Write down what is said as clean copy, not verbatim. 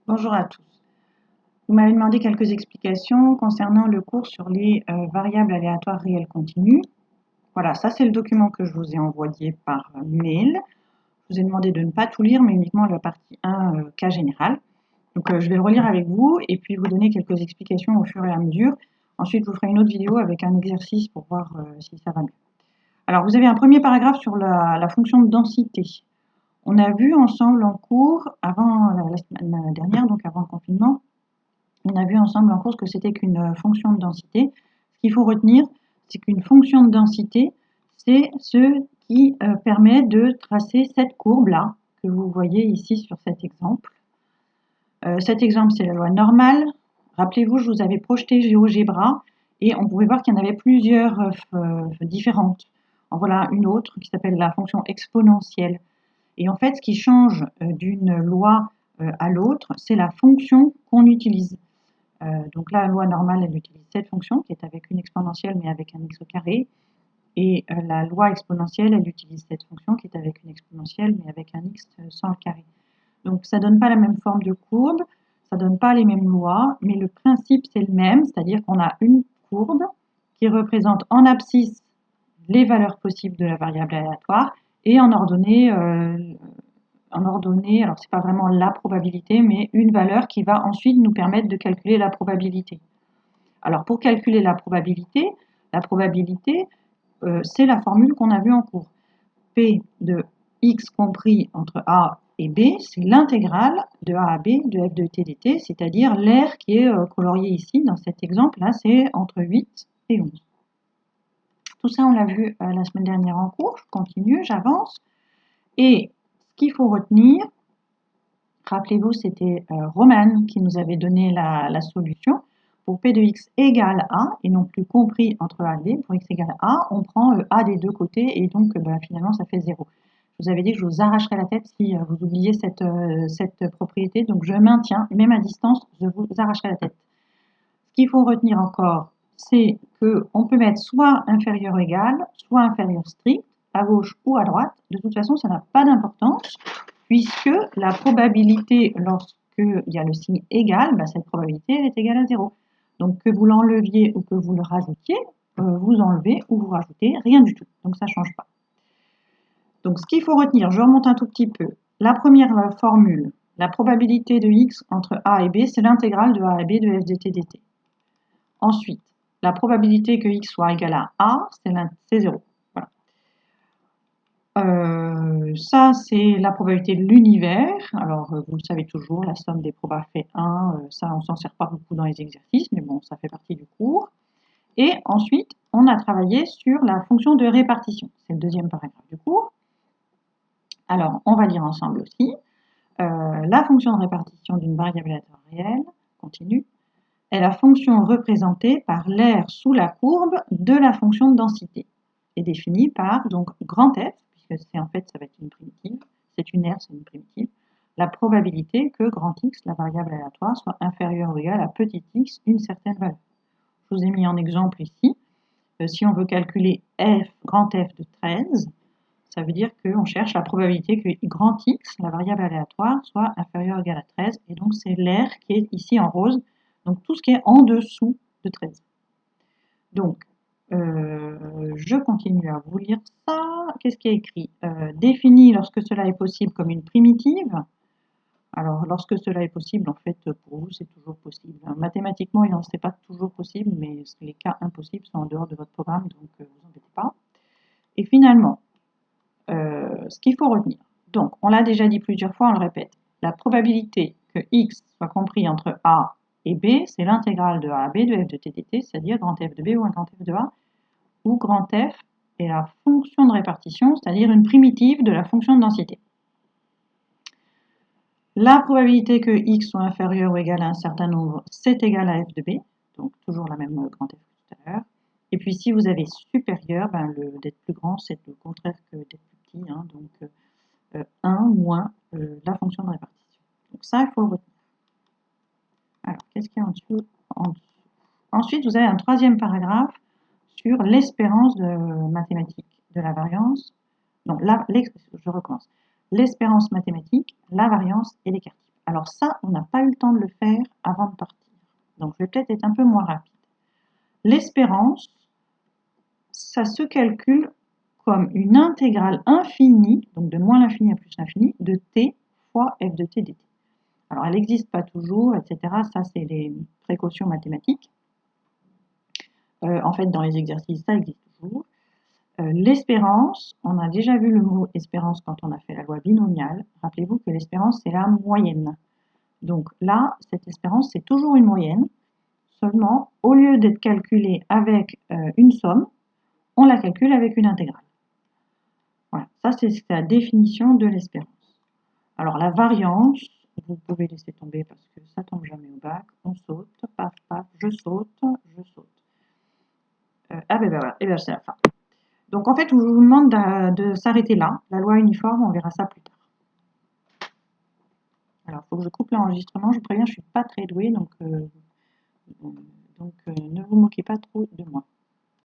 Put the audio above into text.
Bonjour à tous. Vous m'avez demandé quelques explications concernant le cours sur les variables aléatoires réelles continues. Voilà, ça c'est le document que je vous ai envoyé par mail. Je vous ai demandé de ne pas tout lire, mais uniquement la partie 1 cas général. Donc je vais le relire avec vous et puis vous donner quelques explications au fur et à mesure. Ensuite, je vous ferai une autre vidéo avec un exercice pour voir si ça va mieux. Alors, vous avez un premier paragraphe sur la fonction de densité. On a vu ensemble en cours, avant la semaine dernière, donc avant le confinement, on a vu ensemble en cours ce que c'était qu'une fonction de densité. Ce qu'il faut retenir, c'est qu'une fonction de densité, c'est ce qui permet de tracer cette courbe-là, que vous voyez ici sur cet exemple. Cet exemple, c'est la loi normale. Rappelez-vous, je vous avais projeté GeoGebra et on pouvait voir qu'il y en avait plusieurs différentes. En voilà une autre qui s'appelle la fonction exponentielle. Et en fait, ce qui change d'une loi à l'autre, c'est la fonction qu'on utilise. Donc là, la loi normale, elle utilise cette fonction qui est avec une exponentielle mais avec un x au carré. Et la loi exponentielle, elle utilise cette fonction qui est avec une exponentielle mais avec un x sans le carré. Donc ça ne donne pas la même forme de courbe, ça ne donne pas les mêmes lois, mais le principe c'est le même, c'est-à-dire qu'on a une courbe qui représente en abscisse les valeurs possibles de la variable aléatoire et en ordonnée, alors c'est pas vraiment la probabilité, mais une valeur qui va ensuite nous permettre de calculer la probabilité. Alors pour calculer la probabilité, c'est la formule qu'on a vue en cours. P de x compris entre a et b, c'est l'intégrale de a à b de f de t dt, c'est-à-dire l'air qui est colorié ici, dans cet exemple-là, c'est entre 8 et 11. Tout ça, on l'a vu la semaine dernière en cours, je continue, j'avance. Et ce qu'il faut retenir, rappelez-vous, c'était Roman qui nous avait donné la solution. Pour P de x égale A, et non plus compris entre A et B, pour x égale A, on prend A des deux côtés, et donc finalement ça fait 0. Je vous avais dit que je vous arracherais la tête si vous oubliez cette propriété, donc je maintiens, même à distance, je vous arracherai la tête. Ce qu'il faut retenir encore, c'est qu'on peut mettre soit inférieur ou égal, soit inférieur strict, à gauche ou à droite. De toute façon, ça n'a pas d'importance, puisque la probabilité, lorsqu'il y a le signe égal, cette probabilité, elle est égale à 0. Donc que vous l'enleviez ou que vous le rajoutiez, vous enlevez ou vous rajoutez, rien du tout. Donc ça ne change pas. Donc ce qu'il faut retenir, je remonte un tout petit peu. La première formule, la probabilité de x entre a et b, c'est l'intégrale de a et b de f de t dt. Ensuite, la probabilité que x soit égal à a, c'est 0. Voilà. Ça, c'est la probabilité de l'univers. Alors, vous le savez toujours, la somme des probas fait 1. Ça, on ne s'en sert pas beaucoup dans les exercices, mais bon, ça fait partie du cours. Et ensuite, on a travaillé sur la fonction de répartition. C'est le deuxième paragraphe du cours. Alors, on va lire ensemble aussi. La fonction de répartition d'une variable aléatoire réelle, continue, est la fonction représentée par l'aire sous la courbe de la fonction de densité, est définie par donc grand F, puisque c'est en fait ça va être une primitive, c'est une aire, c'est une primitive, la probabilité que grand X, la variable aléatoire, soit inférieure ou égale à petit x, une certaine valeur. Je vous ai mis en exemple ici, si on veut calculer f, grand F de 13, ça veut dire qu'on cherche la probabilité que grand X, la variable aléatoire, soit inférieure ou égale à 13, et donc c'est l'aire qui est ici en rose, donc tout ce qui est en dessous de 13. Donc, je continue à vous lire ça. Qu'est-ce qui est écrit? Défini lorsque cela est possible comme une primitive. Alors, lorsque cela est possible, en fait, pour vous, c'est toujours possible. Mathématiquement, il n'en est pas toujours possible, mais les cas impossibles sont en dehors de votre programme, donc vous embêtez pas. Et finalement, ce qu'il faut retenir. Donc, on l'a déjà dit plusieurs fois, on le répète. La probabilité que x soit compris entre a et b, c'est l'intégrale de a à b de f de t dt, c'est-à-dire grand F de b ou un grand F de a, où grand F est la fonction de répartition, c'est-à-dire une primitive de la fonction de densité. La probabilité que x soit inférieur ou égal à un certain nombre, c'est égal à f de b, donc toujours la même grand F que tout à l'heure. Et puis si vous avez supérieur, d'être plus grand, c'est le contraire que d'être plus petit, donc 1 moins la fonction de répartition. Donc ça, il faut le retenir. Alors, qu'est-ce qu'il y a en dessous? Ensuite, vous avez un troisième paragraphe sur l'espérance mathématique de la variance. Non, je recommence. L'espérance mathématique, la variance et l'écart type. Alors ça, on n'a pas eu le temps de le faire avant de partir. Donc je vais peut-être être un peu moins rapide. L'espérance, ça se calcule comme une intégrale infinie, donc de moins l'infini à plus l'infini, de t fois f de t dt. Alors elle n'existe pas toujours, etc. Ça, c'est les précautions mathématiques. En fait, dans les exercices, ça existe toujours. L'espérance, on a déjà vu le mot espérance quand on a fait la loi binomiale. Rappelez-vous que l'espérance, c'est la moyenne. Donc là, cette espérance, c'est toujours une moyenne. Seulement, au lieu d'être calculée avec une somme, on la calcule avec une intégrale. Voilà, ça c'est la définition de l'espérance. Alors la variance, vous pouvez laisser tomber parce que ça tombe jamais au bac. On saute, paf, paf, je saute, je saute. Ah ben voilà, et ben c'est la fin. Donc en fait, je vous demande de s'arrêter là. La loi uniforme, on verra ça plus tard. Alors, il faut que je coupe l'enregistrement. Je vous préviens, je ne suis pas très douée, donc ne vous moquez pas trop de moi.